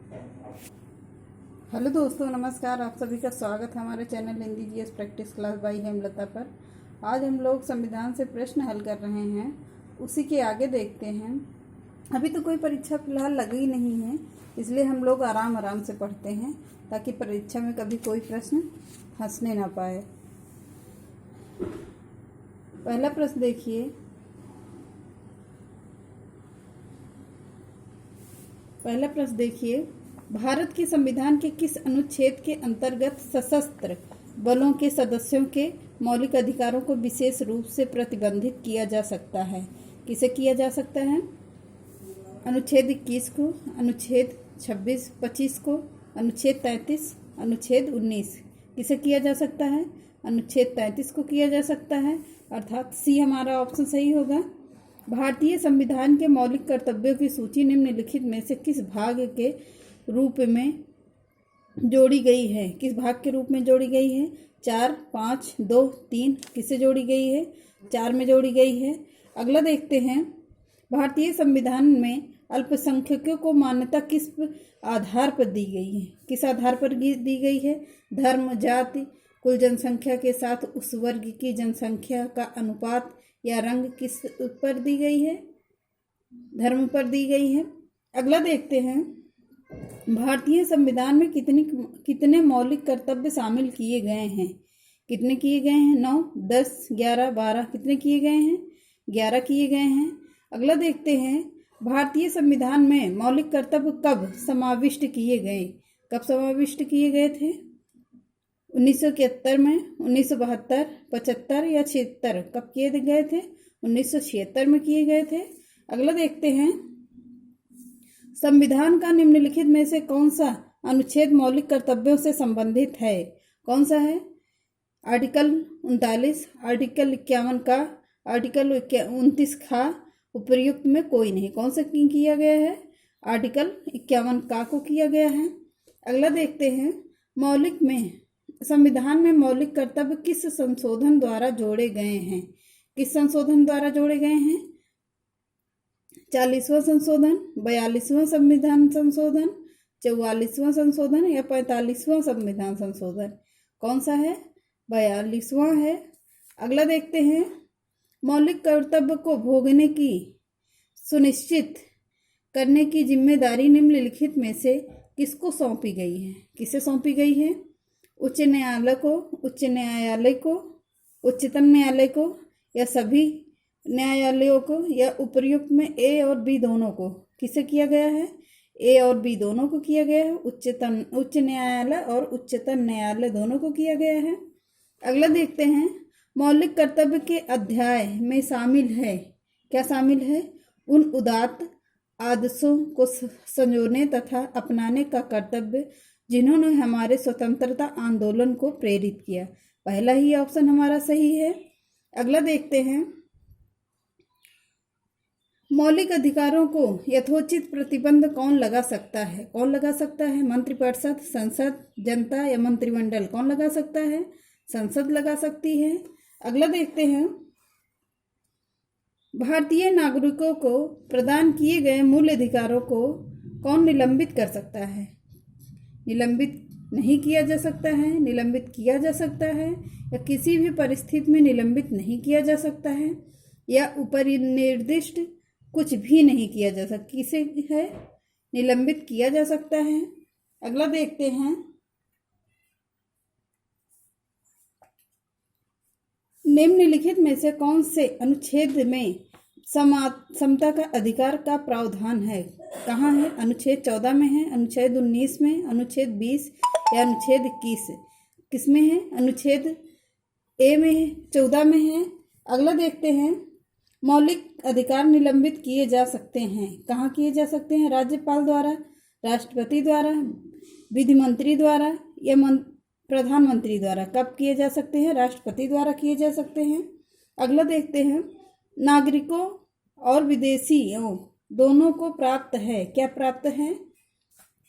Hello दोस्तों, नमस्कार। आप सभी का स्वागत है हमारे channel Hindi GS practice class by Hemlata पर। आज हम लोग संविधान से प्रश्न हल कर रहे हैं, उसी के आगे देखते हैं। अभी तो कोई परीक्षा फिलहाल लगी नहीं है, इसलिए हम लोग आराम आराम से पढ़ते हैं ताकि परीक्षा में कभी कोई प्रश्न फंसने ना पाए। पहला प्रश्न देखिए। भारत के संविधान के किस अनुच्छेद के अंतर्गत सशस्त्र बलों के सदस्यों के मौलिक अधिकारों को विशेष रूप से प्रतिबंधित किया जा सकता है? किसे किया जा सकता है? अनुच्छेद 21 को, अनुच्छेद 25 को, अनुच्छेद 33, अनुच्छेद 19। किसे किया जा सकता है? अनुच्छेद 33 को किया जा सकता है, अर्थात सी हमारा ऑप्शन सही होगा। भारतीय संविधान के मौलिक कर्तव्यों की सूची निम्नलिखित में से किस भाग के रूप में जोड़ी गई है? किस भाग के रूप में जोड़ी गई है? 4, 5, 2, 3। किसे जोड़ी गई है? 4 में जोड़ी गई है। अगला देखते हैं। भारतीय संविधान में अल्पसंख्यकों को मान्यता किस आधार पर दी गई है? किस आधार पर दी गई है? धर्म, जाति, कुल जनसंख्या के साथ उस वर्ग की जनसंख्या का अनुपात या रंग किस पर दी गई है? धर्म पर दी गई है। अगला देखते हैं। भारतीय संविधान में कितने मौलिक कर्तव्य शामिल किए गए हैं? कितने किए गए हैं? 9, 10, 11, 12। कितने किए गए हैं? 11 किए गए हैं। अगला देखते हैं। भारतीय संविधान में मौलिक कर्तव्य कब समाविष्ट किए गए? कब समाविष्ट किए गए थे? 1971 में, 1972, 75 या 76? कब किए गए थे? 1976 में किए गए थे। अगला देखते हैं। संविधान का निम्नलिखित में से कौन सा अनुच्छेद मौलिक कर्तव्यों से संबंधित है? कौन सा है? आर्टिकल 39, आर्टिकल 51 का, आर्टिकल 29 का। उपर्युक्त में कोई नहीं। कौन सा किया गया है? आर्टिकल 51 का को किया गया है। अगला देखते हैं। संविधान में मौलिक कर्तव्य किस संशोधन द्वारा जोड़े गए हैं? किस संशोधन द्वारा जोड़े गए हैं? 40वां संशोधन, 42वां संविधान संशोधन, 44वां संशोधन या 45वां संविधान संशोधन? कौन सा है? 42वां है। अगला देखते हैं। मौलिक कर्तव्य को भोगने की सुनिश्चित करने की जिम्मेदारी निम्नलिखित में से किसको सौंपी गई है? किसे सौंपी गई है? उच्च न्यायालय को, उच्च न्यायालय को, उच्चतम न्यायालय को या सभी न्यायालयों को, या उपर्युक्त में ए और बी दोनों को? किसे किया गया है? ए और बी दोनों को किया गया है। उच्च न्यायालय और उच्चतम न्यायालय दोनों को किया गया है। अगला देखते हैं। मौलिक कर्तव्य के अध्याय में शामिल है, क्या शामिल है? उन उदात्त आदर्शों को संजोने तथा अपनाने का कर्तव्य जिन्होंने हमारे स्वतंत्रता आंदोलन को प्रेरित किया। पहला ही ऑप्शन हमारा सही है। अगला देखते हैं। मौलिक अधिकारों को यथोचित प्रतिबंध कौन लगा सकता है? कौन लगा सकता है? मंत्रिपरिषद, संसद, जनता या मंत्रिमंडल? कौन लगा सकता है? संसद लगा सकती है। अगला देखते हैं। भारतीय नागरिकों को प्रदान किए गए मूल अधिकारों को कौन निलंबित कर सकता है? निलंबित नहीं किया जा सकता है, निलंबित किया जा सकता है, या किसी भी परिस्थिति में निलंबित नहीं किया जा सकता है, या ऊपर निर्दिष्ट कुछ भी नहीं किया जा सकता। किसे है? निलंबित किया जा सकता है। अगला देखते हैं। निम्नलिखित में से कौन से अनुच्छेद में समता का अधिकार का प्रावधान है? कहाँ है? अनुच्छेद 14 में है, अनुच्छेद 19 में, अनुच्छेद 20 या अनुच्छेद 21? किस में है? अनुच्छेद ए में है, 14 में है। अगला देखते हैं। मौलिक अधिकार निलंबित किए जा सकते हैं। कहाँ किए जा सकते हैं? राज्यपाल द्वारा, राष्ट्रपति द्वारा, विधि मंत्री द्वारा या प्रधानमंत्री द्वारा? कब किए जा सकते हैं? राष्ट्रपति द्वारा किए जा सकते हैं। अगला देखते हैं। नागरिकों और विदेशियों दोनों को प्राप्त है, क्या प्राप्त है?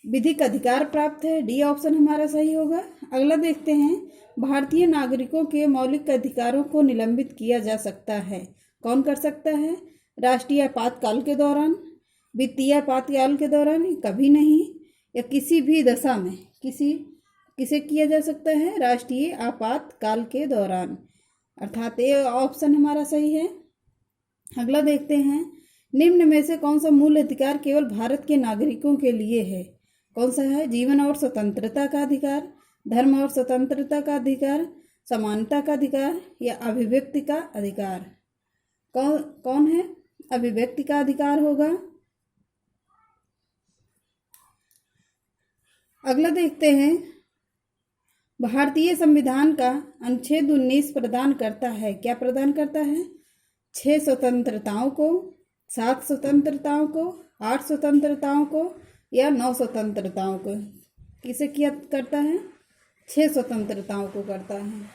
विधिक अधिकार प्राप्त है। डी ऑप्शन हमारा सही होगा। अगला देखते हैं। भारतीय नागरिकों के मौलिक अधिकारों को निलंबित किया जा सकता है। कौन कर सकता है? राष्ट्रीय आपातकाल के दौरान, वित्तीय आपातकाल के दौरान कभी नहीं, या किसी भी दशा में, किसे किया जा सकता है? राष्ट्रीय आपातकाल के दौरान, अर्थात ये ऑप्शन हमारा सही है। अगला देखते हैं, निम्न में से कौन सा मूल अधिकार केवल भारत के नागरिकों के लिए है? कौन सा है? जीवन और स्वतंत्रता का अधिकार, धर्म और स्वतंत्रता का अधिकार, समानता का अधिकार या अभिव्यक्ति का अधिकार? कौन है? अभिव्यक्ति का अधिकार होगा। अगला देखते हैं, भारतीय संविधान का अनुच्छेद 19 प्रदान करता है, क्या प्रदान करता है? 6 स्वतंत्रताओं को, 7 स्वतंत्रताओं को, 8 स्वतंत्रताओं को या 9 स्वतंत्रताओं को? किसे किया करता है? 6 स्वतंत्रताओं को करता है।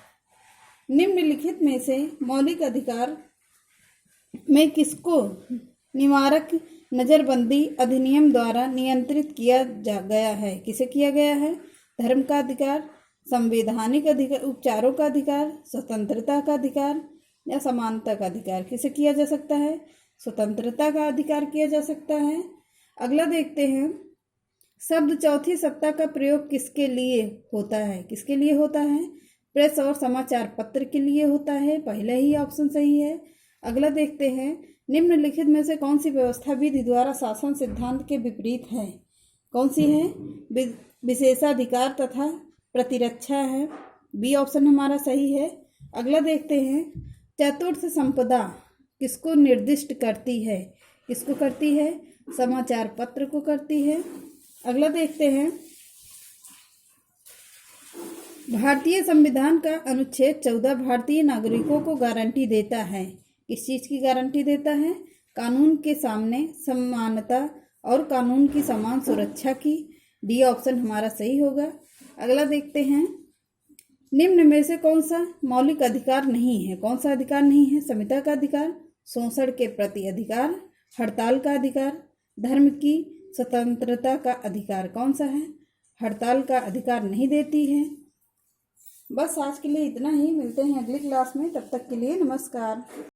निम्नलिखित में से मौलिक अधिकार में किसको निवारक नजरबंदी अधिनियम द्वारा नियंत्रित किया गया है? किसे किया गया है? धर्म का अधिकार, संवैधानिक अधिकार, उपचारों का अधिकार, स्वतंत्रता का अधिकार या समानता का अधिकार? किसे किया जा सकता है? स्वतंत्रता का अधिकार किया जा सकता है। अगला देखते हैं, शब्द चौथी सत्ता का प्रयोग किसके लिए होता है? किसके लिए होता है? प्रेस और समाचार पत्र के लिए होता है, पहले ही ऑप्शन सही है। अगला देखते हैं, निम्नलिखित में से कौन सी व्यवस्था विधि द्वारा शासन सिद्धांत के विपरीत है? कौन सी है? विशेषाधिकार तथा प्रतिरक्षा है, बी ऑप्शन हमारा सही है। अगला देखते हैं, चतुर्थ संपदा किसको निर्दिष्ट करती है? किसको करती है? समाचार पत्र को करती है। अगला देखते हैं, भारतीय संविधान का अनुच्छेद 14 भारतीय नागरिकों को गारंटी देता है, किस चीज़ की गारंटी देता है? कानून के सामने समानता और कानून की समान सुरक्षा की, डी ऑप्शन हमारा सही होगा। अगला देखते हैं, निम्न में से कौन सा मौलिक अधिकार नहीं है? कौन सा अधिकार नहीं है? संविदा का अधिकार, शोषण के प्रति अधिकार, हड़ताल का अधिकार, धर्म की स्वतंत्रता का अधिकार? कौन सा है? हड़ताल का अधिकार नहीं देती है। बस आज के लिए इतना ही, मिलते हैं अगली क्लास में, तब तक के लिए नमस्कार।